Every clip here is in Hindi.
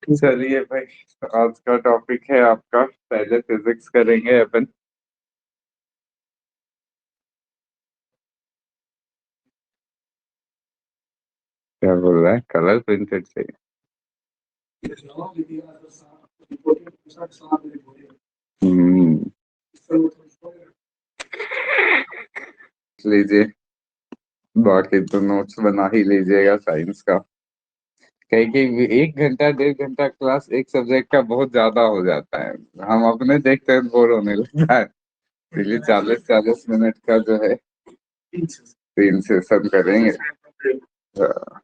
चलिए भाई, तो आज का टॉपिक है आपका। पहले फिजिक्स करेंगे अपन। क्या बोल रहा है, कलर प्रिंटेड चाहिए? हम्म। लीजिए। बाकी तो नोट्स बना ही लीजिएगा साइंस का। कहीं कि 1 घंटा 1.5 घंटा क्लास एक सब्जेक्ट का बहुत ज्यादा हो जाता है। हम अपने देखते हैं बोर होने लगता है। इसलिए 40-40 मिनट का जो है 3 सेशन करेंगे। हाँ,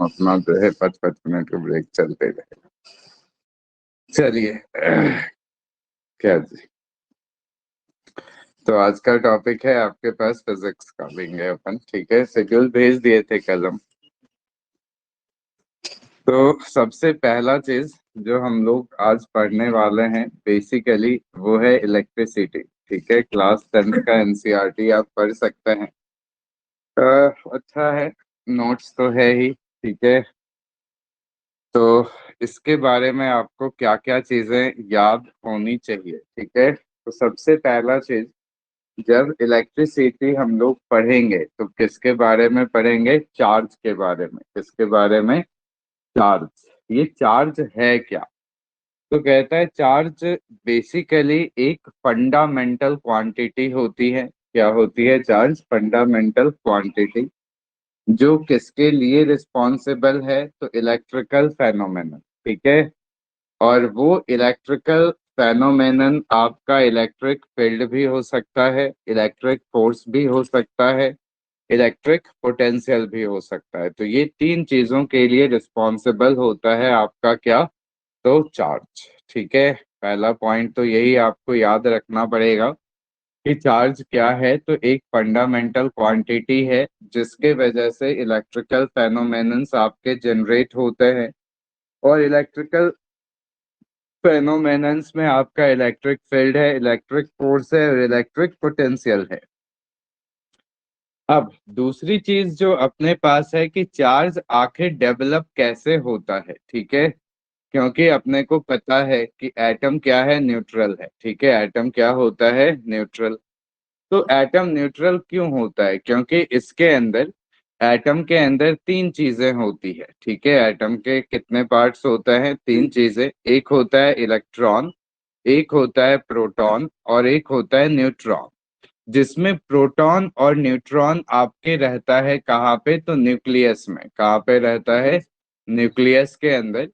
अपना जो है 5-5 मिनट का ब्रेक चलते रहे। चलिए। क्या जी। तो आज का टॉपिक है आपके पास फिजिक्स का, लेंगे अपन। ठीक है, शेड्यूल भेज दिए थे कल हम। तो सबसे पहला चीज जो हम लोग आज पढ़ने वाले हैं बेसिकली वो है इलेक्ट्रिसिटी। ठीक है, क्लास 10th का एनसीईआरटी आप पढ़ सकते हैं। अच्छा है। नोट्स तो है ही। ठीक है। तो इसके बारे में आपको क्या क्या चीजें याद होनी चाहिए। ठीक है, तो सबसे पहला चीज, जब इलेक्ट्रिसिटी हम लोग पढ़ेंगे तो किसके बारे में पढ़ेंगे? चार्ज के बारे में। किसके बारे में? चार्ज। ये चार्ज है क्या? तो कहता है चार्ज बेसिकली एक फंडामेंटल क्वांटिटी होती है। क्या होती है? Charge fundamental quantity. जो किसके लिए रिस्पॉन्सिबल है? तो इलेक्ट्रिकल फेनोमेनन। ठीक है। और वो इलेक्ट्रिकल फेनोमेनन आपका इलेक्ट्रिक फील्ड भी हो सकता है, इलेक्ट्रिक फोर्स भी हो सकता है, इलेक्ट्रिक पोटेंशियल भी हो सकता है। तो ये तीन चीजों के लिए रिस्पॉन्सिबल होता है आपका क्या? तो चार्ज। ठीक है। पहला पॉइंट तो यही आपको याद रखना पड़ेगा कि चार्ज क्या है। तो एक फंडामेंटल क्वांटिटी है जिसके वजह से इलेक्ट्रिकल फेनोमेनन्स आपके जनरेट होते हैं। और इलेक्ट्रिकल फेनोमेनन्स में आपका इलेक्ट्रिक फील्ड है, इलेक्ट्रिक फोर्स है और इलेक्ट्रिक पोटेंशियल है। अब दूसरी चीज जो अपने पास है कि चार्ज आखिर डेवलप कैसे होता है। ठीक है। क्योंकि अपने को पता है कि एटम क्या है? न्यूट्रल है। ठीक है, एटम क्या होता है? न्यूट्रल। तो एटम न्यूट्रल क्यों होता है? क्योंकि इसके अंदर, एटम के अंदर तीन चीजें होती है। ठीक है, एटम के कितने पार्ट्स होते हैं? तीन चीजें। एक होता है इलेक्ट्रॉन, एक होता है प्रोटॉन और एक होता है न्यूट्रॉन। जिसमें प्रोटॉन और न्यूट्रॉन आपके रहता है कहाँ पे? तो न्यूक्लियस में। कहाँ पे रहता है? न्यूक्लियस के अंदर।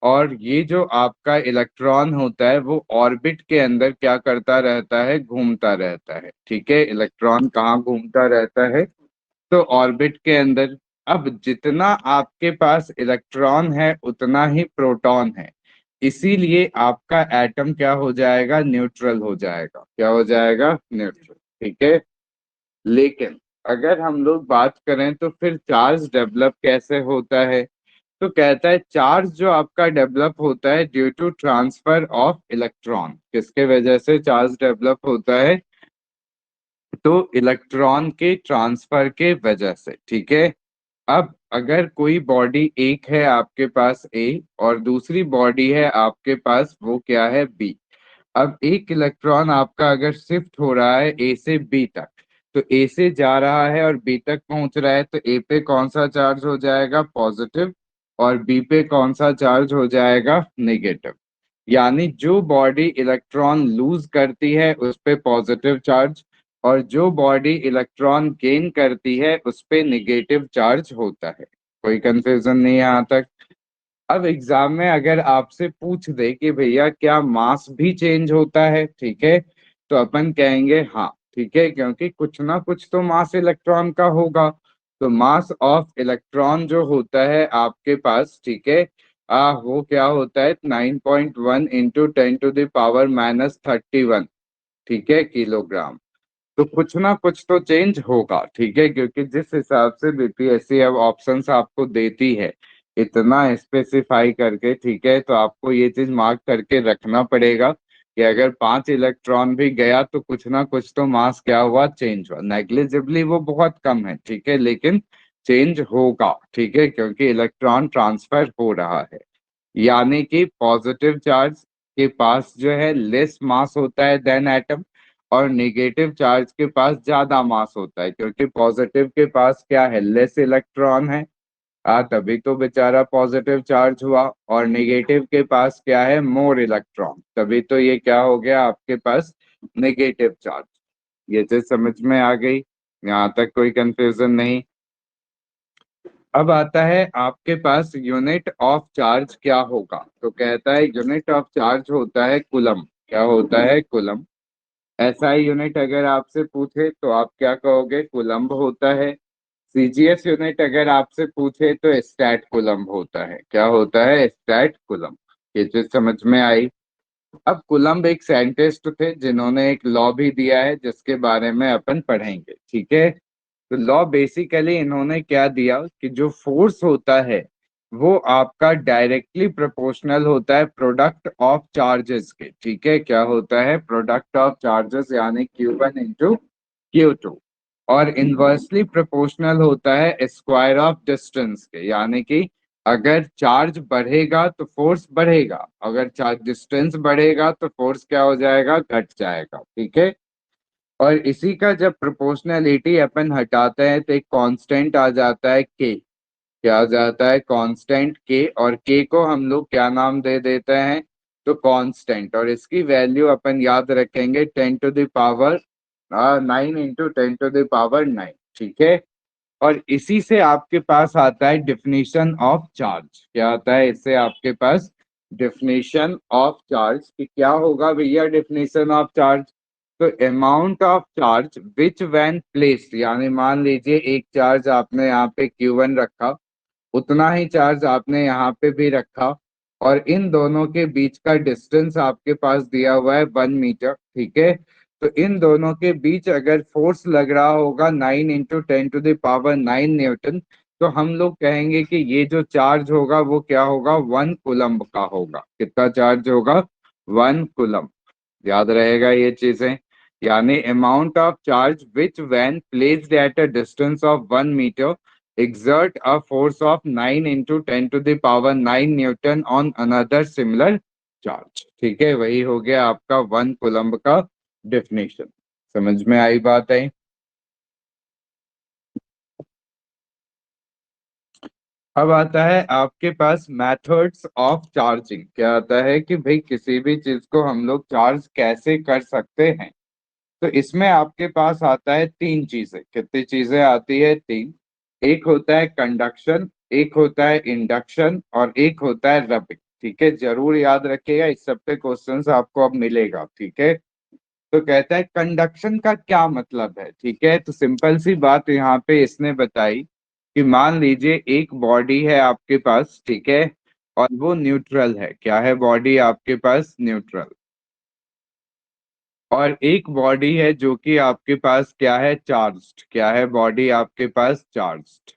और ये जो आपका इलेक्ट्रॉन होता है वो ऑर्बिट के अंदर क्या करता रहता है? घूमता रहता है। ठीक है, इलेक्ट्रॉन कहाँ घूमता रहता है? तो ऑर्बिट के अंदर। अब जितना आपके पास इलेक्ट्रॉन है उतना ही प्रोटॉन है। इसीलिए आपका एटम क्या हो जाएगा? न्यूट्रल हो जाएगा। क्या हो जाएगा? न्यूट्रल। ठीक है। लेकिन अगर हम लोग बात करें तो फिर चार्ज डेवलप कैसे होता है? तो कहता है चार्ज जो आपका डेवलप होता है due to transfer of electron. किसके वजह से चार्ज डेवलप होता है? तो इलेक्ट्रॉन के ट्रांसफर के वजह से। ठीक है। अब अगर कोई बॉडी एक है आपके पास ए और दूसरी बॉडी है आपके पास, वो क्या है? बी। अब एक इलेक्ट्रॉन आपका अगर शिफ्ट हो रहा है ए से बी तक, तो ए से जा रहा है और बी तक पहुंच रहा है, तो ए पे कौन सा चार्ज हो जाएगा? पॉजिटिव। और बी पे कौन सा चार्ज हो जाएगा? नेगेटिव। यानी जो बॉडी इलेक्ट्रॉन लूज करती है उस पे पॉजिटिव चार्ज, और जो बॉडी इलेक्ट्रॉन गेन करती है उस पे निगेटिव चार्ज होता है। कोई कंफ्यूजन नहीं है यहाँ तक? अब एग्जाम में अगर आपसे पूछ दे कि भैया क्या मास भी चेंज होता है, ठीक है, तो अपन कहेंगे हाँ। ठीक है, क्योंकि कुछ ना कुछ तो मास इलेक्ट्रॉन का होगा। तो मास ऑफ इलेक्ट्रॉन जो होता है आपके पास, ठीक है, वो क्या होता है? 9.1 इंटू 10 टू द पावर -31। ठीक है, किलोग्राम। तो कुछ ना कुछ तो चेंज होगा। ठीक है, क्योंकि जिस हिसाब से बीपीएससी अब ऑप्शंस आपको देती है इतना स्पेसिफाई करके, ठीक है, तो आपको ये चीज मार्क करके रखना पड़ेगा कि अगर 5 इलेक्ट्रॉन भी गया तो कुछ ना कुछ तो मास क्या हुआ? चेंज हुआ। नेग्लिजिबली वो बहुत कम है, ठीक है, लेकिन चेंज होगा। ठीक है, क्योंकि इलेक्ट्रॉन ट्रांसफर हो रहा है। यानी कि पॉजिटिव चार्ज के पास जो है लेस मास होता है देन एटम, और नेगेटिव चार्ज के पास ज्यादा मास होता है, क्योंकि पॉजिटिव के पास क्या है, लेस इलेक्ट्रॉन है। तभी तो बेचारा पॉजिटिव चार्ज हुआ। और नेगेटिव के पास क्या है, मोर इलेक्ट्रॉन, तभी तो ये क्या हो गया आपके पास, नेगेटिव चार्ज। ये चीज समझ में आ गई, यहाँ तक कोई कंफ्यूजन नहीं। अब आता है आपके पास यूनिट ऑफ चार्ज क्या होगा, तो कहता है यूनिट ऑफ चार्ज होता है कूलम। क्या होता है, कूलम। एसआई यूनिट अगर आपसे पूछे तो आप क्या कहोगे, कूलम्ब होता है। सीजीएस यूनिट अगर आपसे पूछे तो स्टैट कूलम्ब होता है। क्या होता है, स्टैट कूलम्ब। ये चीज समझ में आई। अब कूलम्ब एक साइंटिस्ट थे जिन्होंने एक लॉ भी दिया है जिसके बारे में अपन पढ़ेंगे, ठीक है। तो लॉ बेसिकली इन्होंने क्या दिया कि जो फोर्स होता है वो आपका डायरेक्टली प्रोपोर्शनल होता है प्रोडक्ट ऑफ चार्जेस के, ठीक है। क्या होता है, प्रोडक्ट ऑफ चार्जेस, यानी Q1 इंटू Q2। और इनवर्सली प्रोपोर्शनल होता है स्क्वायर ऑफ डिस्टेंस के, यानी कि अगर चार्ज बढ़ेगा तो फोर्स बढ़ेगा, अगर चार्ज डिस्टेंस बढ़ेगा तो फोर्स क्या हो जाएगा, घट जाएगा, ठीक है। और इसी का जब प्रोपोर्शनलिटी अपन हटाते हैं तो एक कांस्टेंट आ जाता है के। क्या आ जाता है, कांस्टेंट के। और के को हम लोग क्या नाम दे देते हैं, तो कांस्टेंट। और इसकी वैल्यू अपन याद रखेंगे 10⁻⁹ 9 × 10⁻⁹ ठीक है। और इसी से आपके पास आता है डिफिनीशन ऑफ चार्ज। क्या आता है, इससे आपके पास डिफिनीशन ऑफ चार्ज कि क्या होगा भैया, डिफिनीशन ऑफ चार्ज। तो amount of charge which when placed, यानी मान लीजिए एक चार्ज आपने यहाँ पे Q1 रखा, उतना ही चार्ज आपने यहाँ पे भी रखा, और इन दोनों के बीच का डिस्टेंस आपके पास दिया हुआ है 1 मीटर, ठीक है। तो इन दोनों के बीच अगर फोर्स लग रहा होगा 9 × 10⁻⁹ न्यूटन, तो हम लोग कहेंगे कि ये जो चार्ज होगा वो क्या होगा, 1 कूलम्ब का होगा। कितना चार्ज होगा, 1 कूलम्ब। याद रहेगा ये चीजें। यानी amount of charge which when placed at a distance of 1 metre exert a force of 9 × 10⁻⁹ newton on another similar charge, ठीक है। वही हो गया आपका 1 कूलम्ब का डेफिनेशन। समझ में आई बात है। अब आता है आपके पास मेथड्स ऑफ चार्जिंग। क्या आता है कि भाई किसी भी चीज को हम लोग चार्ज कैसे कर सकते हैं। तो इसमें आपके पास आता है तीन चीजें। कितनी चीजें आती है, तीन। एक होता है कंडक्शन, एक होता है इंडक्शन, और एक होता है रबिंग, ठीक है। जरूर याद रखिएगा, इस सब पे क्वेश्चंस आपको अब मिलेगा, ठीक है। तो कहता है कंडक्शन का क्या मतलब है, ठीक है। तो सिंपल सी बात यहाँ पे इसने बताई कि मान लीजिए एक बॉडी है आपके पास, ठीक है, और वो न्यूट्रल है। क्या है, बॉडी आपके पास न्यूट्रल। और एक बॉडी है जो कि आपके पास क्या है, चार्ज्ड। क्या है, बॉडी आपके पास चार्ज्ड।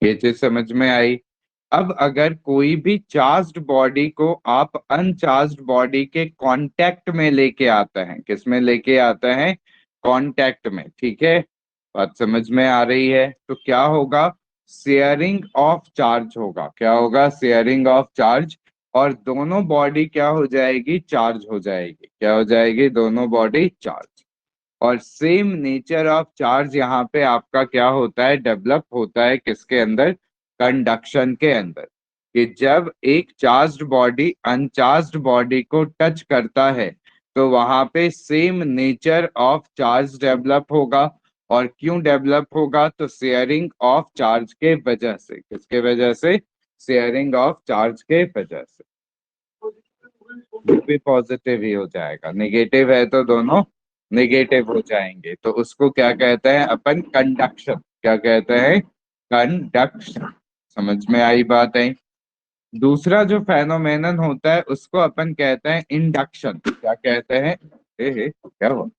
ये चीज समझ में आई। अब अगर कोई भी चार्ज्ड बॉडी को आप अनचार्ज्ड बॉडी के कांटेक्ट में लेके आता है, किस में लेके आता है, कांटेक्ट में, ठीक है। बात समझ में आ रही है। तो क्या होगा, शेयरिंग ऑफ चार्ज होगा। क्या होगा, शेयरिंग ऑफ चार्ज। और दोनों बॉडी क्या हो जाएगी, चार्ज हो जाएगी। क्या हो जाएगी, दोनों बॉडी चार्ज। और सेम नेचर ऑफ चार्ज यहाँ पे आपका क्या होता है, डेवलप होता है किसके अंदर, कंडक्शन के अंदर। कि जब एक चार्ज्ड बॉडी अनचार्ज्ड बॉडी को टच करता है तो वहां पे same nature of charge develop होगा। और क्यों डेवलप होगा, तो शेयरिंग ऑफ चार्ज के वजह से। किसके वजह से, शेयरिंग ऑफ चार्ज के वजह से। भी पॉजिटिव ही हो जाएगा, नेगेटिव है तो दोनों नेगेटिव हो जाएंगे। तो उसको क्या कहते हैं अपन, कंडक्शन। क्या कहते हैं, कंडक्शन। समझ में आई बात है। दूसरा जो फेनोमेनन होता है उसको अपन कहते हैं इंडक्शन। क्या कहते हैं, क्या हुआ।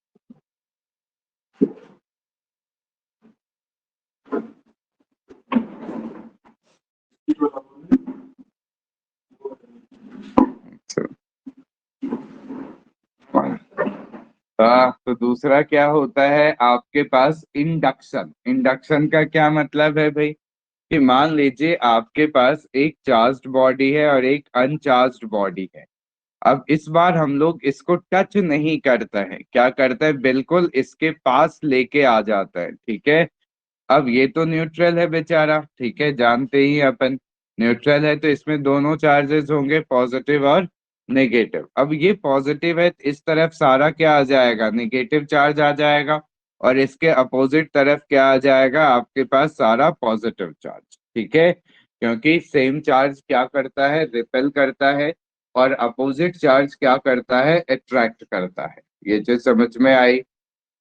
तो दूसरा क्या होता है आपके पास, इंडक्शन। इंडक्शन का क्या मतलब है भाई, कि मान लीजिए आपके पास एक चार्ज्ड बॉडी है और एक अनचार्ज्ड बॉडी है। अब इस बार हम लोग इसको टच नहीं करता है, क्या करता है, बिल्कुल इसके पास लेके आ जाता है, ठीक है। अब ये तो न्यूट्रल है बेचारा, ठीक है, जानते ही हैं अपन। न्यूट्रल है तो इसमें दोनों चार्जेस होंगे, पॉजिटिव और नेगेटिव। अब ये पॉजिटिव है, इस तरफ सारा क्या आ जाएगा, नेगेटिव चार्ज आ जाएगा। और इसके अपोजिट तरफ क्या आ जाएगा, आपके पास सारा पॉजिटिव चार्ज, ठीक है। क्योंकि सेम चार्ज क्या करता है, रिपेल करता है। और अपोजिट चार्ज क्या करता है, अट्रैक्ट करता है। ये चीज समझ में आई।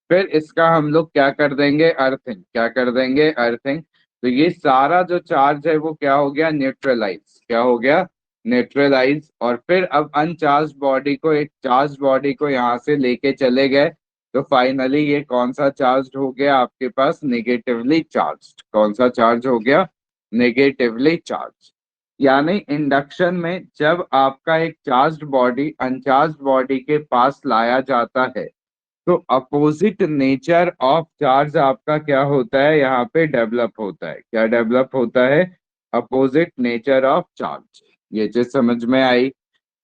फिर इसका हम लोग क्या कर देंगे, अर्थिंग, क्या कर देंगे, अर्थिंग। तो ये सारा जो चार्ज है वो क्या हो गया, न्यूट्रलाइज, क्या हो गया, न्यूट्रलाइज। और फिर अब अनचार्ज बॉडी को, एक चार्ज बॉडी को यहाँ से लेके चले गए। तो फाइनली ये कौन सा चार्ज हो गया आपके पास, नेगेटिवली चार्ज। कौन सा चार्ज हो गया, नेगेटिवली चार्ज। यानी इंडक्शन में जब आपका एक चार्ज बॉडी अनचार्ज बॉडी के पास लाया जाता है, तो अपोजिट नेचर ऑफ चार्ज आपका क्या होता है, यहाँ पे डेवलप होता है। क्या डेवलप होता है, अपोजिट नेचर ऑफ चार्ज। ये चीज समझ में आई।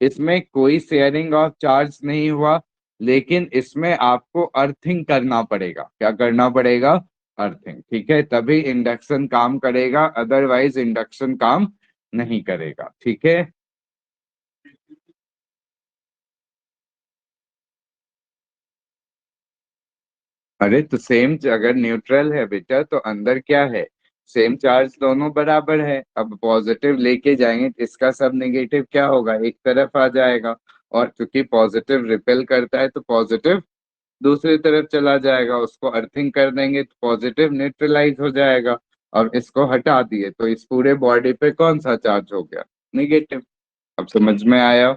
इसमें कोई शेयरिंग ऑफ चार्ज नहीं हुआ, लेकिन इसमें आपको अर्थिंग करना पड़ेगा। क्या करना पड़ेगा, अर्थिंग, ठीक है, तभी इंडक्शन काम करेगा, अदरवाइज इंडक्शन काम नहीं करेगा, ठीक है। अरे तो सेम, अगर न्यूट्रल है बेटा तो अंदर क्या है, सेम चार्ज, दोनों बराबर है। अब पॉजिटिव लेके जाएंगे तो इसका सब नेगेटिव क्या होगा, एक तरफ आ जाएगा। और क्योंकि पॉजिटिव रिपेल करता है तो पॉजिटिव दूसरी तरफ चला जाएगा, उसको अर्थिंग कर देंगे तो पॉजिटिव न्यूट्रलाइज हो जाएगा। और इसको हटा दिए तो इस पूरे बॉडी पे कौन सा चार्ज हो गया, निगेटिव। अब समझ में आया।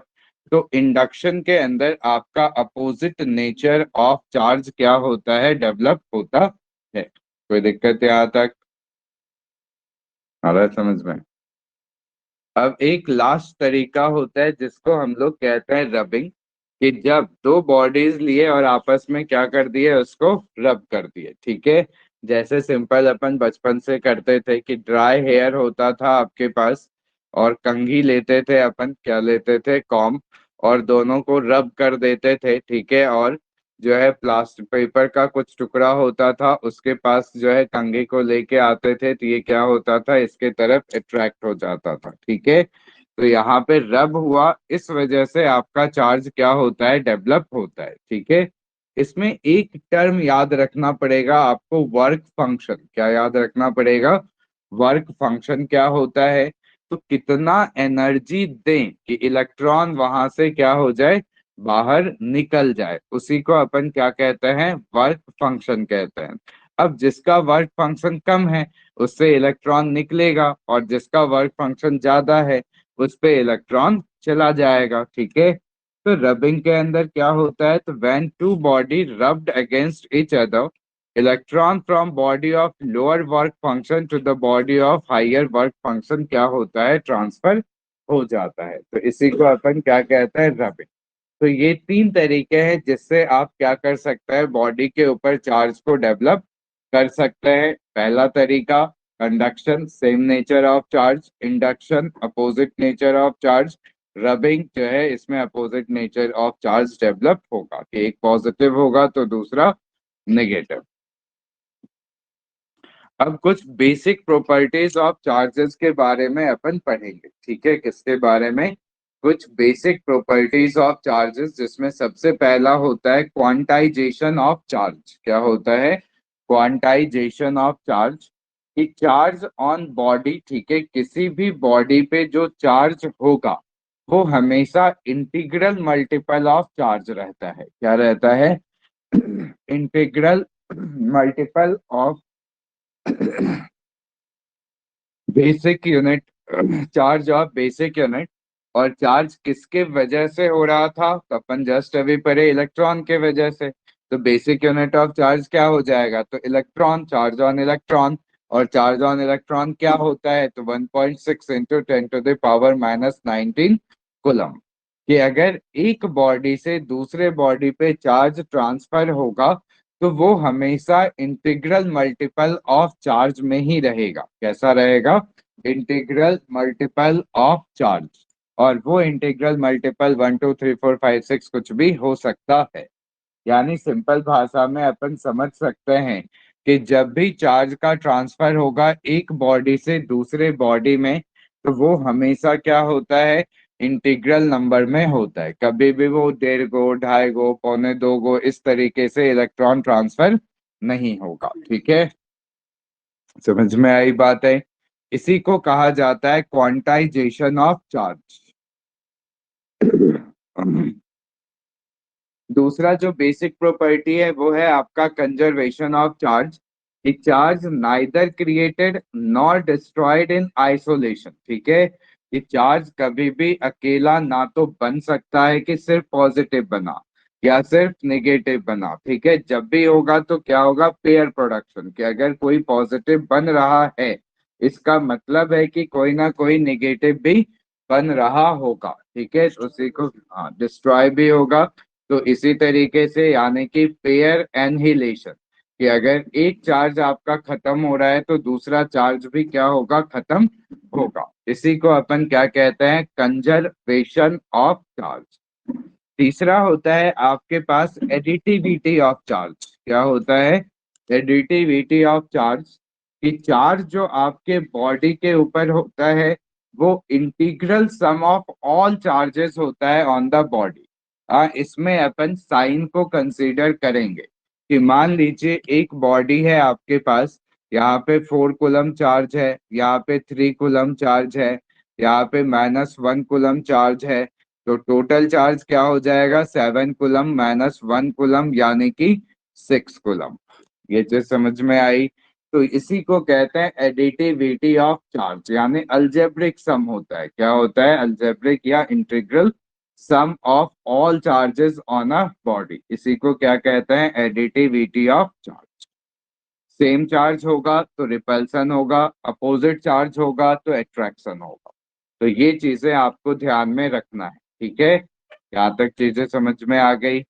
तो इंडक्शन के अंदर आपका अपोजिट नेचर ऑफ चार्ज क्या होता है, डेवलप होता है। कोई दिक्कत यहाँ तक आ रहा है समझ में। अब एक लास्ट तरीका होता है जिसको हम लोग कहते हैं रबिंग, कि जब दो बॉडीज लिए और आपस में क्या कर दिए, उसको रब कर दिए, ठीक है। जैसे सिंपल अपन बचपन से करते थे कि ड्राई हेयर होता था आपके पास, और कंघी लेते थे अपन, क्या लेते थे, कॉम्ब। और दोनों को रब कर देते थे, ठीक है। और जो है प्लास्टिक पेपर का कुछ टुकड़ा होता था, उसके पास जो है कंघी को लेके आते थे, तो ये क्या होता था, इसके तरफ अट्रैक्ट हो जाता था, ठीक है। तो यहाँ पे रब हुआ, इस वजह से आपका चार्ज क्या होता है, डेवलप होता है, ठीक है। इसमें एक टर्म याद रखना पड़ेगा आपको, वर्क फंक्शन। क्या याद रखना पड़ेगा, वर्क फंक्शन क्या होता है। तो कितना एनर्जी दें कि इलेक्ट्रॉन वहां से क्या हो जाए, बाहर निकल जाए, उसी को अपन क्या कहते हैं, वर्क फंक्शन कहते हैं। अब जिसका वर्क फंक्शन कम है उससे इलेक्ट्रॉन निकलेगा, और जिसका वर्क फंक्शन ज्यादा है उस पे इलेक्ट्रॉन चला जाएगा, ठीक है। तो रबिंग के अंदर क्या होता है, तो when two body rubbed against each other, electron from body of lower work function to the body of higher work function क्या होता है, ट्रांसफर हो जाता है। तो इसी को अपन क्या कहते हैं, रबिंग। तो ये तीन तरीके हैं जिससे आप क्या कर सकते हैं, बॉडी के ऊपर चार्ज को डेवलप कर सकते हैं। पहला तरीका conduction, same nature of charge, induction opposite nature of charge, rubbing जो है इसमें opposite nature of charge develop होगा, कि एक पॉजिटिव होगा तो दूसरा नेगेटिव। अब कुछ बेसिक प्रॉपर्टीज ऑफ चार्जेस के बारे में अपन पढ़ेंगे, ठीक है। किसके बारे में, कुछ बेसिक प्रॉपर्टीज ऑफ चार्जेस, जिसमें सबसे पहला होता है क्वांटाइजेशन ऑफ चार्ज। क्या होता है, क्वांटाइजेशन ऑफ चार्ज। कि चार्ज ऑन बॉडी, ठीक है, किसी भी बॉडी पे जो चार्ज होगा वो हमेशा इंटीग्रल मल्टीपल ऑफ चार्ज रहता है। क्या रहता है, integral multiple of basic unit, charge of basic unit. और चार्ज किसके वजह से हो रहा था, तो अपन जस्ट अभी पढ़े, इलेक्ट्रॉन के वजह से। तो बेसिक यूनिट ऑफ चार्ज क्या हो जाएगा, तो इलेक्ट्रॉन, चार्ज ऑन इलेक्ट्रॉन। और चार्ज ऑन इलेक्ट्रॉन क्या होता है, तो 1.6 इंटू 10⁻⁹ कूलम। कि अगर एक बॉडी से दूसरे बॉडी पे चार्ज ट्रांसफर होगा तो वो हमेशा इंटीग्रल मल्टीपल ऑफ चार्ज में ही रहेगा। कैसा रहेगा? Integral multiple of charge. और वो इंटीग्रल मल्टीपल 1 2 3 4 5 6 कुछ भी हो सकता है। यानी सिंपल भाषा में अपन समझ सकते हैं कि जब भी चार्ज का ट्रांसफर होगा एक बॉडी से दूसरे बॉडी में, तो वो हमेशा क्या होता है? इंटीग्रल नंबर में होता है। कभी भी वो 1.5 गो, 2.5 गो, 2.25 गो इस तरीके से इलेक्ट्रॉन ट्रांसफर नहीं होगा। ठीक है, समझ में आई बात है? इसी को कहा जाता है क्वांटाइजेशन ऑफ चार्ज। दूसरा जो बेसिक प्रॉपर्टी है वो है आपका conservation of charge. A charge neither created nor destroyed in isolation. ठीक है, ये चार्ज कभी भी अकेला ना तो बन सकता है कि सिर्फ पॉजिटिव बना या सिर्फ नेगेटिव बना। ठीक है, जब भी होगा तो क्या होगा? Pair production. कि अगर कोई पॉजिटिव बन रहा है, इसका मतलब है कि कोई ना कोई नेगेटिव भी बन रहा होगा। ठीक है, तो उसी को हाँ डिस्ट्रॉय भी होगा। तो इसी तरीके से यानी कि पेयर एनहिलेशन, कि अगर एक चार्ज आपका खत्म हो रहा है तो दूसरा चार्ज भी क्या होगा? खत्म होगा। इसी को अपन क्या कहते हैं? Conservation of charge. तीसरा होता है आपके पास एडिटिविटी ऑफ चार्ज। क्या होता है? Additivity of charge. कि चार्ज जो आपके बॉडी के ऊपर होता है वो integral sum of all charges होता है ऑन द बॉडी। इसमें अपन साइन को कंसीडर करेंगे कि मान लीजिए एक बॉडी है आपके पास, यहाँ पे 4 कूलम चार्ज है, यहाँ पे 3 कूलम चार्ज है, यहाँ पे -1 कूलम चार्ज है। तो टोटल चार्ज क्या हो जाएगा? 7 कूलम -1 कूलम यानी कि 6 कूलम। ये चीज समझ में आई? तो इसी को कहते हैं एडिटिविटी ऑफ चार्ज, यानी अलजेब्रिक सम होता है। क्या होता है? अलजेब्रिक या integral sum of all charges on a body. इसी को क्या कहते हैं? Additivity of charge. Same charge होगा तो रिपल्सन होगा, अपोजिट चार्ज होगा तो अट्रैक्शन होगा। तो ये चीजें आपको ध्यान में रखना है। ठीक है, यहाँ तक चीजें समझ में आ गई?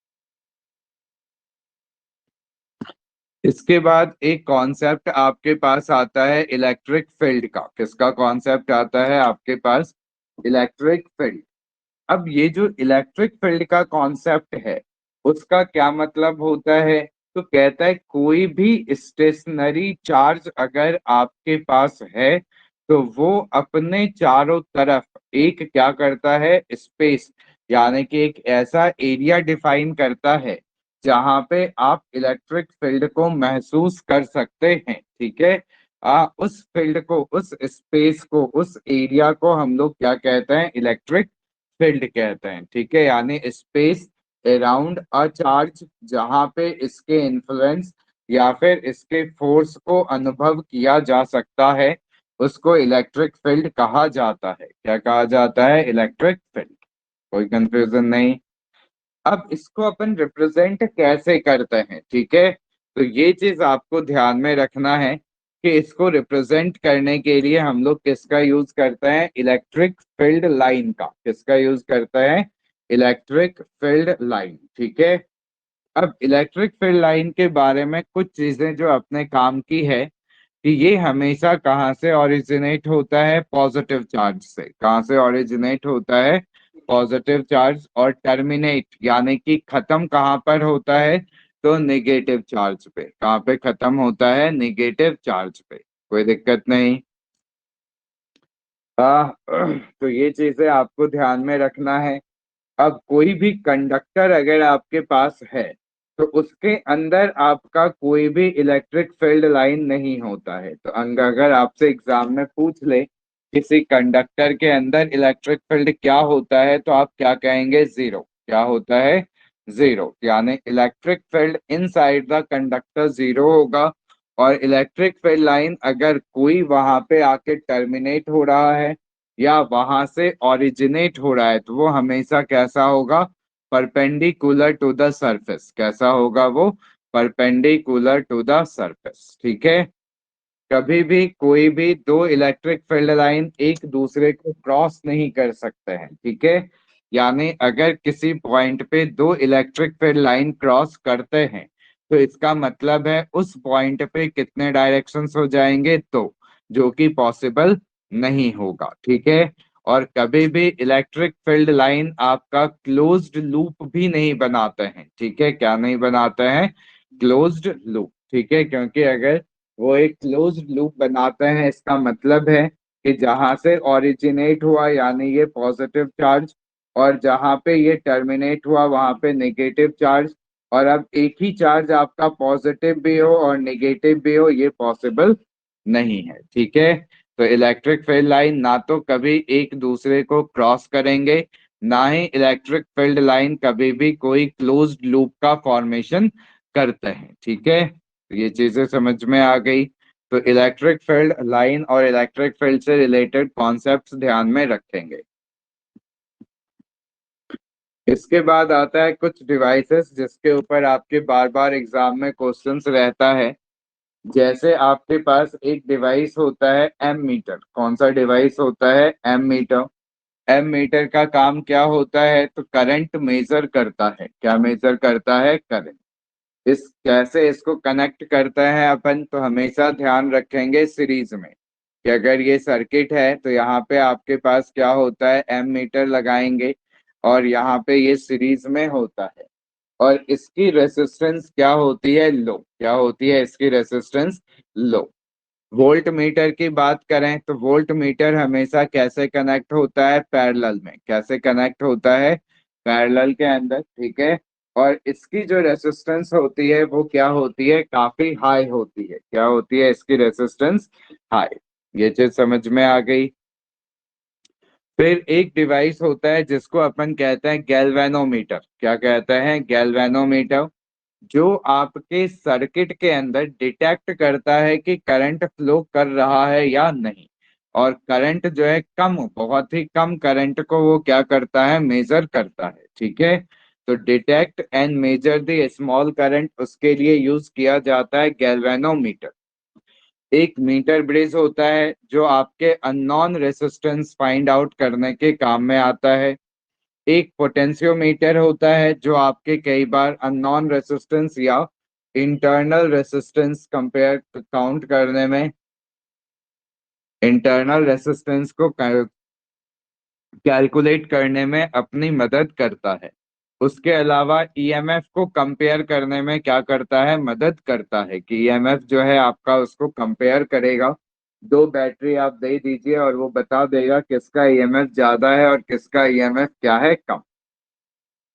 इसके बाद एक कॉन्सेप्ट आपके पास आता है इलेक्ट्रिक फील्ड का। किसका कॉन्सेप्ट आता है आपके पास? Electric field. अब ये जो इलेक्ट्रिक फील्ड का कॉन्सेप्ट है उसका क्या मतलब होता है? तो कहता है कोई भी स्टेशनरी चार्ज अगर आपके पास है तो वो अपने चारों तरफ एक क्या करता है? स्पेस, यानी कि एक ऐसा एरिया डिफाइन करता है जहां पे आप इलेक्ट्रिक फील्ड को महसूस कर सकते हैं। ठीक है, उस फील्ड को, उस स्पेस को, उस एरिया को हम लोग क्या कहते हैं? इलेक्ट्रिक फील्ड कहते हैं। ठीक है, यानी स्पेस अराउंड अ चार्ज जहां पे इसके इन्फ्लुएंस या फिर इसके फोर्स को अनुभव किया जा सकता है, उसको इलेक्ट्रिक फील्ड कहा जाता है। क्या कहा जाता है? Electric field. कोई कंफ्यूजन नहीं? अब इसको अपन रिप्रेजेंट कैसे करते हैं? ठीक है, तो ये चीज आपको ध्यान में रखना है कि इसको रिप्रेजेंट करने के लिए हम लोग किसका यूज करते हैं? इलेक्ट्रिक फील्ड लाइन का। किसका यूज करते हैं? Electric field line. ठीक है, अब इलेक्ट्रिक फील्ड लाइन के बारे में कुछ चीजें जो अपने काम की है कि ये हमेशा कहाँ से ओरिजिनेट होता है? पॉजिटिव चार्ज से। कहाँ से ओरिजिनेट होता है? Positive charge. और टर्मिनेट यानी कि खत्म कहाँ पर होता है? तो नेगेटिव चार्ज पे। कहाँ पे खत्म होता है? नेगेटिव चार्ज पे। कोई दिक्कत नहीं? तो ये चीजें आपको ध्यान में रखना है। अब कोई भी कंडक्टर अगर आपके पास है तो उसके अंदर आपका कोई भी इलेक्ट्रिक फील्ड लाइन नहीं होता है। तो अगर आपसे एग्जाम में पूछ ले किसी कंडक्टर के अंदर इलेक्ट्रिक फील्ड क्या होता है तो आप क्या कहेंगे? जीरो। क्या होता है? जीरो। यानी electric field inside the conductor zero होगा। और इलेक्ट्रिक फील्ड लाइन अगर कोई वहां पे आके टर्मिनेट हो रहा है या वहां से ओरिजिनेट हो रहा है तो वो हमेशा कैसा होगा? Perpendicular to the surface. कैसा होगा वो? Perpendicular to the surface. ठीक है, कभी भी कोई भी दो इलेक्ट्रिक फील्ड लाइन एक दूसरे को क्रॉस नहीं कर सकते हैं। ठीक है, यानी अगर किसी पॉइंट पे दो इलेक्ट्रिक फील्ड लाइन क्रॉस करते हैं तो इसका मतलब है उस पॉइंट पे कितने डायरेक्शंस हो जाएंगे, तो जो कि पॉसिबल नहीं होगा, ठीक है। और कभी भी इलेक्ट्रिक फील्ड लाइन आपका क्लोज्ड लूप भी नहीं बनाते हैं, ठीक है। क्या नहीं बनाते हैं? क्लोज्ड लूप, ठीक है। क्योंकि अगर वो एक क्लोज्ड लूप बनाते हैं, इसका मतलब है कि जहां से ओरिजिनेट हुआ यानी ये पॉजिटिव चार्ज, और जहां पे ये टर्मिनेट हुआ वहां पे नेगेटिव चार्ज, और अब एक ही चार्ज आपका पॉजिटिव भी हो और नेगेटिव भी हो, ये पॉसिबल नहीं है, ठीक है। तो इलेक्ट्रिक फील्ड लाइन ना तो कभी एक दूसरे को क्रॉस करेंगे, ना ही इलेक्ट्रिक फील्ड लाइन कभी भी कोई क्लोज्ड लूप का फॉर्मेशन करते हैं, ठीक है। तो ये चीजें समझ में आ गई। तो इलेक्ट्रिक फील्ड लाइन और इलेक्ट्रिक फील्ड से रिलेटेड कॉन्सेप्ट्स ध्यान में रखेंगे। इसके बाद आता है कुछ डिवाइसेस जिसके ऊपर आपके बार बार एग्जाम में क्वेश्चंस रहता है। जैसे आपके पास एक डिवाइस होता है एम मीटर। कौन सा डिवाइस होता है? M metre. एम मीटर का काम क्या होता है? तो करंट मेजर करता है। क्या मेजर करता है? करंट। इस कैसे इसको कनेक्ट करता है अपन, तो हमेशा ध्यान रखेंगे सीरीज में कि अगर ये सर्किट है तो यहाँ पे आपके पास क्या होता है, एम मीटर लगाएंगे, और यहाँ पे ये सीरीज में होता है। और इसकी रेसिस्टेंस क्या होती है? लो। क्या होती है इसकी रेसिस्टेंस? लो। वोल्ट मीटर की बात करें तो वोल्ट मीटर हमेशा कैसे कनेक्ट होता है? पैरेलल में। कैसे कनेक्ट होता है? पैरेलल के अंदर, ठीक है। और इसकी जो रेसिस्टेंस होती है वो क्या होती है? काफी हाई होती है। क्या होती है इसकी रेसिस्टेंस? हाई। ये चीज समझ में आ गई। फिर एक डिवाइस होता है जिसको अपन कहते हैं गैल्वेनोमीटर। क्या कहते हैं? गैल्वेनोमीटर। जो आपके सर्किट के अंदर डिटेक्ट करता है कि करंट फ्लो कर रहा है या नहीं। और करंट जो है कम, बहुत ही कम करंट को वो क्या करता है? मेजर करता है, ठीक है। तो detect and measure the small current, उसके लिए यूज किया जाता है गैल्वेनोमीटर। एक मीटर ब्रिज होता है जो आपके अननोन रेसिस्टेंस फाइंड आउट करने के काम में आता है। एक पोटेंशियोमीटर होता है जो आपके कई बार अननोन रेसिस्टेंस या इंटरनल रेसिस्टेंस कंपेयर काउंट करने में, इंटरनल रेसिस्टेंस को कैलकुलेट करने में अपनी मदद करता है। उसके अलावा ईएमएफ को कंपेयर करने में क्या करता है? मदद करता है कि ईएमएफ जो है आपका उसको कंपेयर करेगा। दो बैटरी आप दे दीजिए और वो बता देगा किसका ईएमएफ ज्यादा है और किसका ईएमएफ क्या है, कम।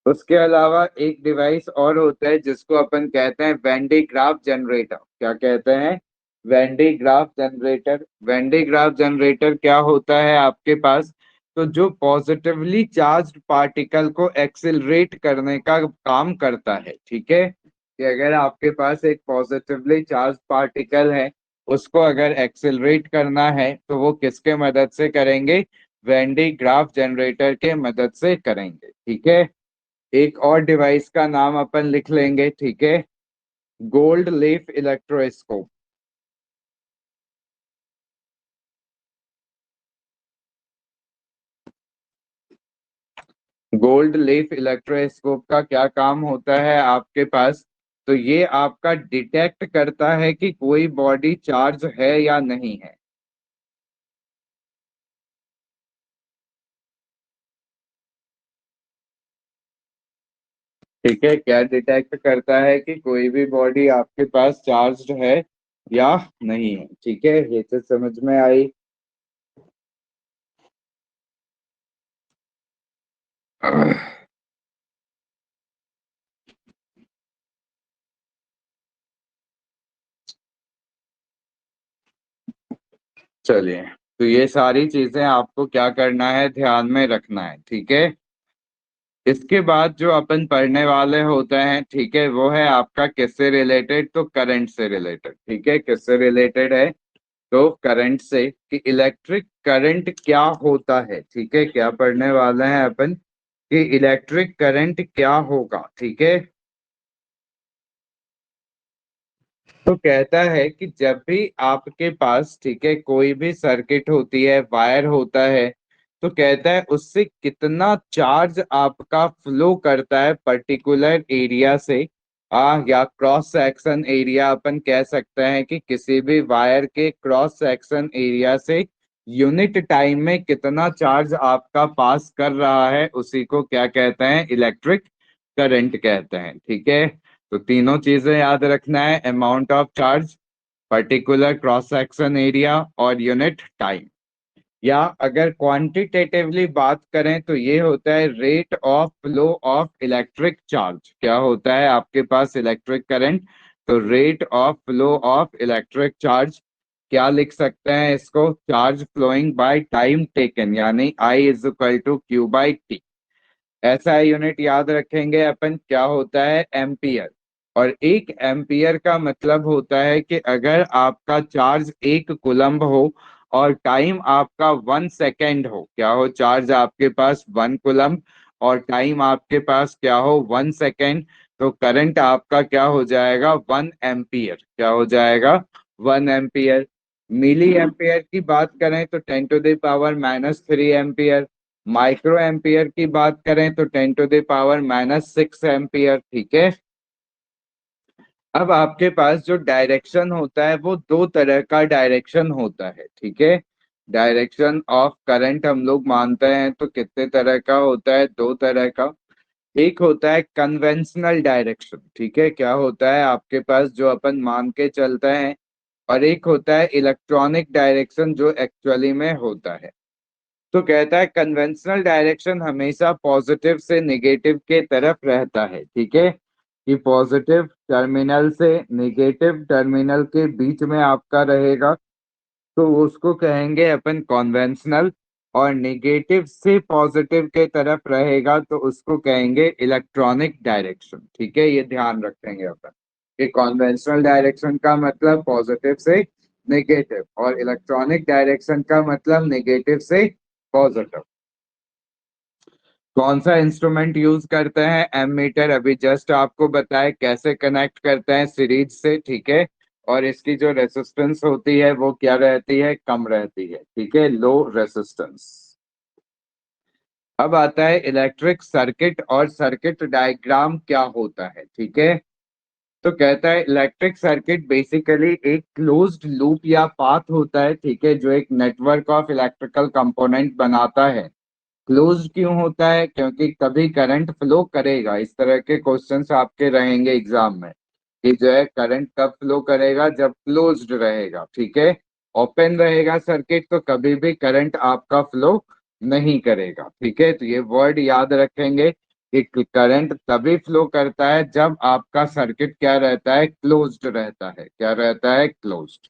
उसके अलावा एक डिवाइस और होता है जिसको अपन कहते हैं वेंडी ग्राफ जनरेटर। क्या कहते हैं? Wendy graph generator. Wendy graph generator क्या होता है आपके पास? तो जो पॉजिटिवली चार्ज्ड पार्टिकल को एक्सिलरेट करने का काम करता है, ठीक है। कि अगर आपके पास एक पॉजिटिवली चार्ज पार्टिकल है, उसको अगर एक्सिलरेट करना है तो वो किसके मदद से करेंगे? वेंडी ग्राफ जनरेटर के मदद से करेंगे, ठीक है। एक और डिवाइस का नाम अपन लिख लेंगे, ठीक है। Gold leaf electroscope. Gold leaf electroscope का क्या काम होता है आपके पास? तो ये आपका डिटेक्ट करता है कि कोई बॉडी चार्ज है या नहीं है। ठीक है, क्या डिटेक्ट करता है कि कोई भी बॉडी आपके पास चार्ज्ड है या नहीं है, ठीक है। ये तो समझ में आई। चलिए, तो ये सारी चीजें आपको क्या करना है? ध्यान में रखना है, ठीक है। इसके बाद जो अपन पढ़ने वाले होते हैं, ठीक है, वो है आपका किससे रिलेटेड? तो करंट से रिलेटेड, ठीक है। किससे रिलेटेड है? तो करंट से, कि इलेक्ट्रिक करंट क्या होता है, ठीक है। क्या पढ़ने वाले हैं अपन? कि इलेक्ट्रिक करंट क्या होगा, ठीक है। तो कहता है कि जब भी आपके पास, ठीक है, कोई भी सर्किट होती है, वायर होता है, तो कहता है उससे कितना चार्ज आपका फ्लो करता है पर्टिकुलर एरिया से, या क्रॉस सेक्शन एरिया अपन कह सकते हैं कि किसी भी वायर के क्रॉस सेक्शन एरिया से यूनिट टाइम में कितना चार्ज आपका पास कर रहा है उसी को क्या कहते हैं, इलेक्ट्रिक करंट कहते हैं। ठीक है, तो तीनों चीजें याद रखना है, amount of charge, particular cross section area और यूनिट टाइम। या अगर क्वांटिटेटिवली बात करें तो ये होता है rate of flow of electric charge. क्या होता है आपके पास इलेक्ट्रिक करंट, तो rate of flow of electric charge. क्या लिख सकते हैं इसको, charge flowing by time taken, यानी I is equal to Q by T. ऐसा यूनिट याद रखेंगे अपन, क्या होता है, एम्पियर। और एक एम्पियर का मतलब होता है कि अगर आपका चार्ज 1 कूलम्ब हो और टाइम आपका 1 सेकेंड हो, क्या हो, चार्ज आपके पास 1 कूलम्ब और टाइम आपके पास क्या हो, 1 सेकेंड, तो करंट आपका क्या हो जाएगा, 1 एम्पियर। क्या हो जाएगा, 1 एम्पियर। मिली एम्पियर की बात करें तो 10⁻³ एम्पियर। माइक्रो एम्पियर की बात करें तो 10⁻⁻6 एम्पियर। ठीक है, अब आपके पास जो डायरेक्शन होता है वो दो तरह का डायरेक्शन होता है। ठीक है, डायरेक्शन ऑफ करंट हम लोग मानते हैं तो कितने तरह का होता है, दो तरह का। एक होता है कन्वेंशनल डायरेक्शन, ठीक है, क्या होता है आपके पास जो अपन मान के चलते हैं। और एक होता है इलेक्ट्रॉनिक डायरेक्शन जो एक्चुअली में होता है। तो कहता है कन्वेंशनल डायरेक्शन हमेशा पॉजिटिव से नेगेटिव के तरफ रहता है। ठीक है, कि पॉजिटिव टर्मिनल से नेगेटिव टर्मिनल के बीच में आपका रहेगा, तो उसको कहेंगे अपन कॉन्वेंशनल। और नेगेटिव से पॉजिटिव के तरफ रहेगा तो उसको कहेंगे इलेक्ट्रॉनिक डायरेक्शन। ठीक है, ये ध्यान रखेंगे अपन कि कॉन्वेंशनल डायरेक्शन का मतलब पॉजिटिव से नेगेटिव और इलेक्ट्रॉनिक डायरेक्शन का मतलब नेगेटिव से पॉजिटिव। कौन सा इंस्ट्रूमेंट यूज करते हैं, एमीटर, अभी जस्ट आपको बताए कैसे कनेक्ट करते हैं सीरीज से। ठीक है, और इसकी जो रेसिस्टेंस होती है वो क्या रहती है, कम रहती है। ठीक है, लो रेसिस्टेंस। अब आता है इलेक्ट्रिक सर्किट और सर्किट डायग्राम क्या होता है। ठीक है, तो कहता है इलेक्ट्रिक सर्किट बेसिकली एक क्लोज्ड लूप या पाथ होता है। ठीक है, जो एक नेटवर्क ऑफ इलेक्ट्रिकल कंपोनेंट बनाता है। क्लोज क्यों होता है, क्योंकि कभी करंट फ्लो करेगा, इस तरह के क्वेश्चंस आपके रहेंगे एग्जाम में कि जो है करंट कब फ्लो करेगा, जब क्लोज्ड रहेगा। ठीक है, ओपन रहेगा सर्किट तो कभी भी करंट आपका फ्लो नहीं करेगा। ठीक है, तो ये वर्ड याद रखेंगे कि करंट तभी फ्लो करता है जब आपका सर्किट क्या रहता है, क्लोज्ड रहता है। क्या रहता है, क्लोज्ड।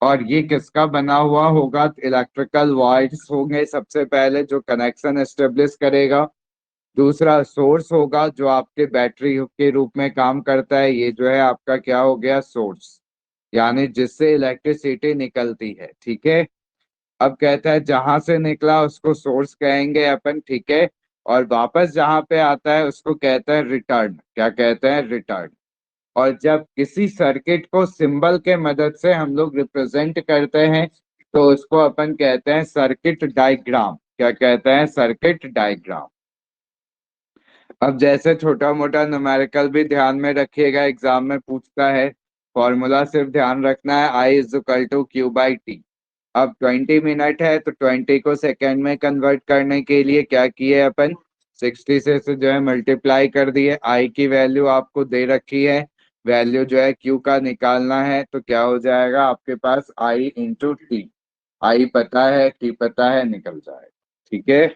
और ये किसका बना हुआ होगा, इलेक्ट्रिकल वायर्स होंगे सबसे पहले जो कनेक्शन एस्टेब्लिश करेगा। दूसरा सोर्स होगा जो आपके बैटरी के रूप में काम करता है, ये जो है आपका क्या हो गया, सोर्स, यानी जिससे इलेक्ट्रिसिटी निकलती है। ठीक है, अब कहता है जहां से निकला उसको सोर्स कहेंगे अपन। ठीक है, और वापस जहां पे आता है उसको कहते हैं रिटर्न। क्या कहते हैं, रिटर्न। और जब किसी सर्किट को सिंबल के मदद से हम लोग रिप्रेजेंट करते हैं तो उसको अपन कहते हैं सर्किट डायग्राम। क्या कहते हैं, सर्किट डायग्राम। अब जैसे छोटा मोटा न्यूमेरिकल भी ध्यान में रखिएगा, एग्जाम में पूछता है। फॉर्मूला सिर्फ ध्यान रखना है, I is equal to Q by T. अब 20 मिनट है तो 20 को सेकेंड में कन्वर्ट करने के लिए क्या किए अपन, 60 से जो है मल्टीप्लाई कर दिए। आई की वैल्यू आपको दे रखी है, वैल्यू जो है क्यू का निकालना है, तो क्या हो जाएगा आपके पास, आई इंटू टी। आई पता है, टी पता है, निकल जाएगा। ठीक है,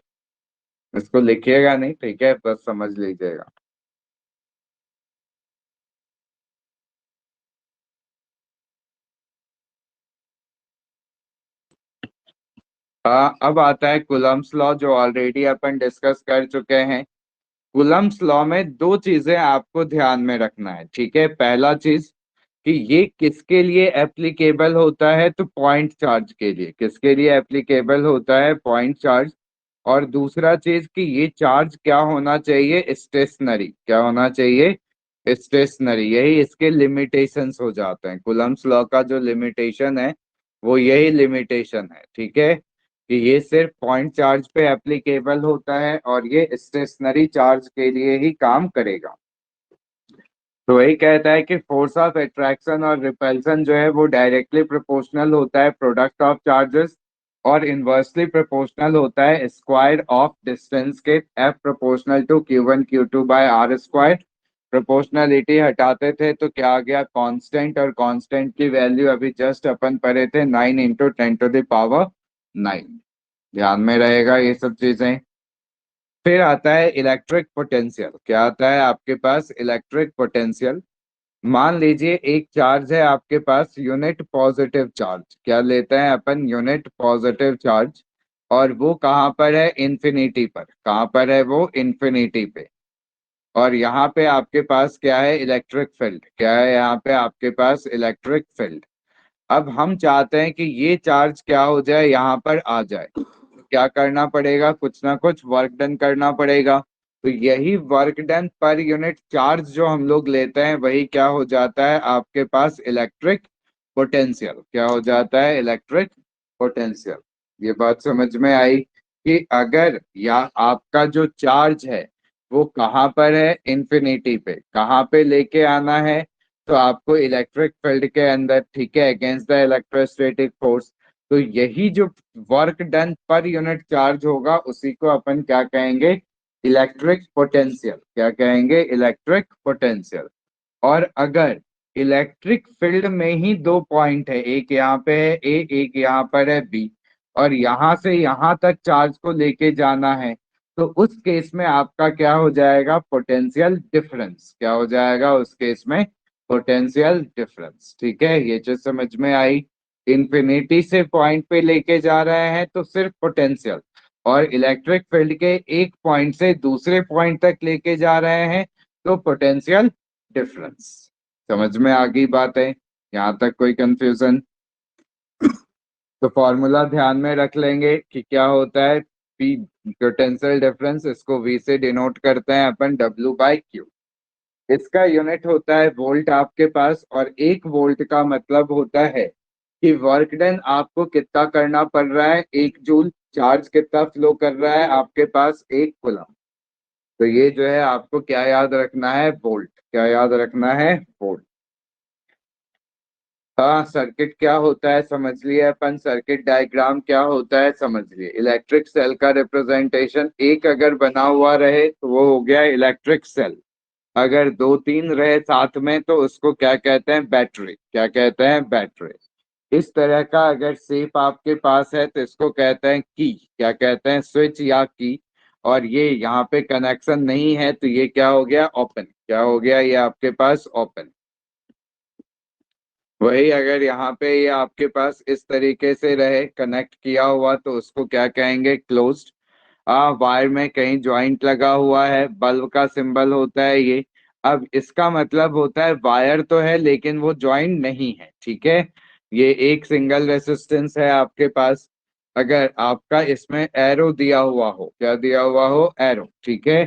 इसको लिखिएगा नहीं, ठीक है, बस समझ लीजिएगा। अब आता है कुलम्स लॉ जो ऑलरेडी अपन डिस्कस कर चुके हैं। कुलम्स लॉ में दो चीजें आपको ध्यान में रखना है। ठीक है, पहला चीज कि ये किसके लिए एप्लीकेबल होता है, तो पॉइंट चार्ज के लिए। किसके लिए एप्लीकेबल होता है, पॉइंट चार्ज। और दूसरा चीज कि ये चार्ज क्या होना चाहिए, स्टेशनरी। क्या होना चाहिए, स्टेशनरी। यही इसके लिमिटेशंस हो जाते हैं, कुलम्स लॉ का जो लिमिटेशन है वो यही लिमिटेशन है। ठीक है, कि ये सिर्फ पॉइंट चार्ज पे एप्लीकेबल होता है और ये स्टेशनरी चार्ज के लिए ही काम करेगा। तो वही कहता है कि फोर्स ऑफ अट्रैक्शन और रिपल्सन जो है वो डायरेक्टली प्रोपोर्शनल होता है प्रोडक्ट ऑफ चार्जेस, और इनवर्सली प्रोपोर्शनल होता है स्क्वायर ऑफ डिस्टेंस के, F proportional to Q1 Q2 by R square. Proportionality हटाते थे तो क्या आ गया, कांस्टेंट, और कांस्टेंट की वैल्यू अभी जस्ट अपन पढ़े थे 9 × 10⁻⁹ ध्यान में रहेगा ये सब चीजें। फिर आता है इलेक्ट्रिक पोटेंशियल। क्या आता है आपके पास, इलेक्ट्रिक पोटेंशियल। मान लीजिए एक चार्ज है आपके पास, यूनिट पॉजिटिव चार्ज, क्या लेते हैं अपन, यूनिट पॉजिटिव चार्ज, और वो कहाँ पर है, इन्फिनिटी पर। कहाँ पर है वो, इन्फिनिटी पे। और यहाँ पे आपके पास क्या है, इलेक्ट्रिक फील्ड। क्या है यहाँ पे आपके पास, इलेक्ट्रिक फील्ड। अब हम चाहते हैं कि ये चार्ज क्या हो जाए, यहाँ पर आ जाए, तो क्या करना पड़ेगा, कुछ ना कुछ वर्क डन करना पड़ेगा। तो यही work done per unit charge जो हम लोग लेते हैं वही क्या हो जाता है आपके पास, इलेक्ट्रिक पोटेंशियल। क्या हो जाता है, इलेक्ट्रिक पोटेंशियल। ये बात समझ में आई कि अगर या आपका जो चार्ज है वो कहाँ पर है, इन्फिनिटी पे, कहाँ पे लेके आना है, तो आपको इलेक्ट्रिक फील्ड के अंदर, ठीक है, अगेंस्ट द इलेक्ट्रोस्टैटिक फोर्स। तो यही जो work done per unit charge होगा उसी को अपन क्या कहेंगे, इलेक्ट्रिक पोटेंशियल। क्या कहेंगे, इलेक्ट्रिक पोटेंशियल। और अगर इलेक्ट्रिक फील्ड में ही दो पॉइंट है, एक यहाँ पे है ए, एक यहाँ पर है बी, और यहाँ से यहाँ तक चार्ज को लेके जाना है, तो उस केस में आपका क्या हो जाएगा, पोटेंशियल डिफरेंस। क्या हो जाएगा उस केस में, पोटेंशियल डिफरेंस। ठीक है, ये चीज समझ में आई। इन्फिनिटी से पॉइंट पे लेके जा रहे हैं तो सिर्फ पोटेंशियल, और इलेक्ट्रिक फील्ड के एक पॉइंट से दूसरे पॉइंट तक लेके जा रहे हैं तो पोटेंशियल डिफरेंस। समझ में आ गई बात है, यहाँ तक कोई कंफ्यूजन। तो फॉर्मूला ध्यान में रख लेंगे कि क्या होता है, पी पोटेंशियल डिफरेंस, इसको वी से डिनोट करते हैं अपन, W/Q। इसका यूनिट होता है वोल्ट आपके पास, और एक वोल्ट का मतलब होता है कि वर्क डन आपको कितना करना पड़ रहा है, 1 जूल। चार्ज कितना फ्लो कर रहा है आपके पास, 1 कूलम। तो ये जो है आपको क्या याद रखना है, वोल्ट। क्या याद रखना है, वोल्ट। हाँ, सर्किट क्या होता है समझ लिए अपन, सर्किट डायग्राम क्या होता है समझ लिए। इलेक्ट्रिक सेल का रिप्रेजेंटेशन एक अगर बना हुआ रहे तो वो हो गया इलेक्ट्रिक सेल। अगर दो तीन रहे साथ में तो उसको क्या कहते हैं, बैटरी। क्या कहते हैं, बैटरी। इस तरह का अगर शेप आपके पास है तो इसको कहते हैं की। क्या कहते हैं, स्विच या की। और ये यहाँ पे कनेक्शन नहीं है तो ये क्या हो गया, ओपन। क्या हो गया, ये आपके पास ओपन। वही अगर यहाँ पे ये आपके पास इस तरीके से रहे कनेक्ट किया हुआ तो उसको क्या कहेंगे, क्लोज्ड। वायर में कहीं ज्वाइंट लगा हुआ है, बल्ब का सिंबल होता है ये। अब इसका मतलब होता है वायर तो है लेकिन वो ज्वाइंट नहीं है, ठीक है। ये एक सिंगल रेसिस्टेंस है आपके पास। अगर आपका इसमें एरो दिया हुआ हो, क्या दिया हुआ हो, एरो, ठीक है।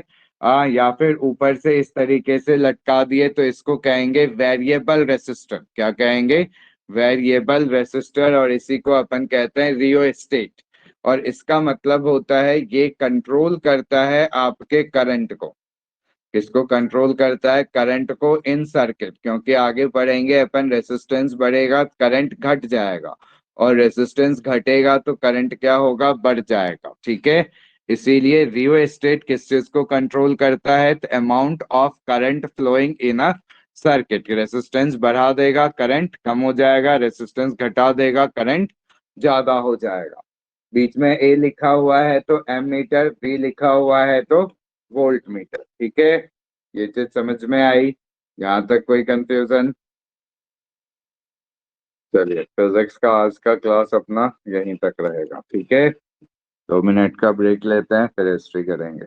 या फिर ऊपर से इस तरीके से लटका दिए तो इसको कहेंगे वेरिएबल रेसिस्टर। क्या कहेंगे, वेरिएबल रेसिस्टर। और इसी को अपन कहते हैं रियोस्टेट। और इसका मतलब होता है ये कंट्रोल करता है आपके करंट को। किसको कंट्रोल करता है, करंट को इन सर्किट। क्योंकि आगे बढ़ेंगे अपन, रेसिस्टेंस बढ़ेगा करंट घट जाएगा, और रेसिस्टेंस घटेगा तो करंट क्या होगा, बढ़ जाएगा, ठीक है। इसीलिए रियोस्टेट किस चीज को कंट्रोल करता है, तो amount of current flowing in a circuit. Resistance बढ़ा देगा करंट कम हो जाएगा, रेसिस्टेंस घटा देगा करंट ज्यादा हो जाएगा। बीच में ए लिखा हुआ है तो एम मीटर, बी लिखा हुआ है तो वोल्ट मीटर, ठीक है। ये चीज समझ में आई, यहाँ तक कोई कंफ्यूजन। चलिए, फिजिक्स का आज का क्लास अपना यहीं तक रहेगा, ठीक है। 2 मिनट का ब्रेक लेते हैं फिर हिस्ट्री करेंगे।